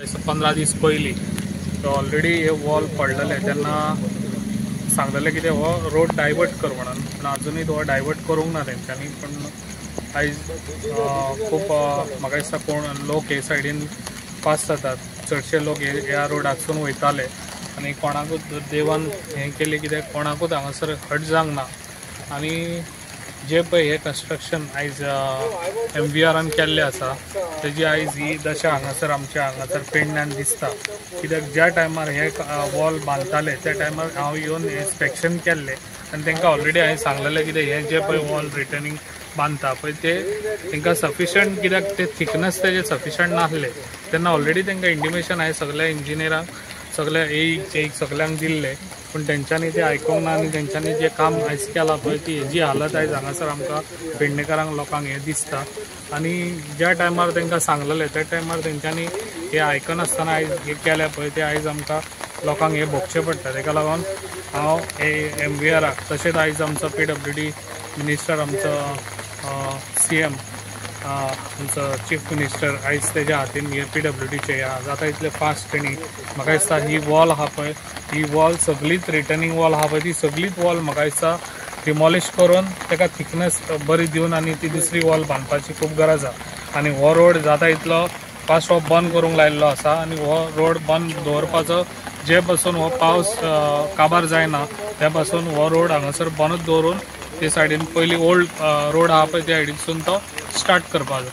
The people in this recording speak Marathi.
15 दीस पयलीं ऑलरेडी हे वॉल पडलेले तेन्ना सांगलेले कितें हो रोड डायवर्ट कर म्हणून, पण अजुनूय तो डायवर्ट करूंक ना तेंच्यांनी. पण आयज खूब म्हाका दिसता कोण लोक हे सायडीन पास जातात, चडशे लोक ह्या रोडाकसून वयताले आनी कोणाकूच देवान हें केलें कित्याक कोणाकूच हांगासर हट जावंक ना. आनी जे पळय हे कन्स्ट्रक्शन आयज MVRन केल्लें आसा तेजी आयज ही दशा हांगासर आमच्या हांगासर पेडण्यान दिसता. कित्याक ज्या टायमार हे वॉल बांदताले त्या टायमार हांव येवन इन्स्पेक्शन केल्लें आनी तांकां ऑलरेडी हांवें सांगलेलें कितें हे जे पळय वॉल रिटर्निंग बांदता पळय ते तांकां सफिशंट, कित्याक ते थिकनेस तेजे सफिशंट नासले तेन्ना ऑलरेडी तांकां इंटिमेशन हांवें सगळ्या इंजिनियरांक, सगळ्या एक सगळ्यांक दिल्लें. पण तेंच्यांनी ते आयकूंक ना आनी तेंच्यांनी जे काम आयज केलां पळय ती हेजी हालत आयज हांगासर आमकां पेडणेकारांक लोकांक हें दिसता. आनी ज्या टायमार तांकां सांगलेलें त्या टायमार तेंच्यांनी हे आयकनासतना आयज हे केलें पळय ते आयज आमकां लोकांक हे भोगचें पडटा. ताका लागून हांव हे MVRाक तशेंच आयज आमचो PWD मिनिस्टर आमचो CM आमचो चीफ मिनिस्टर आयज तेज्या हातीन हे PWDचे जाता इतले फास्ट तेणी म्हाका दिसता ही वॉल आहा पळय ही वॉल सगळीच रिटर्निंग वॉल आहा पळय ती सगळीच वॉल म्हाका दिसता डिमॉलिश करून ताका थिकनेस बरी दिवन आनी ती दुसरी वॉल बांदपाची खूब गरज आसा. आनी हो रोड जाता इतलो फास्ट हो बंद करूंक लायिल्लो आसा आनी हो रोड बंद दवरपाचो जे पासून हो पावस काबार जायना त्या पासून हो रोड हांगासर बंदूच दवरून ते सायडीन पयलीं ओल्ड रोड आहा पळय त्या सायडीनसून तो स्टार्ट करपाचो.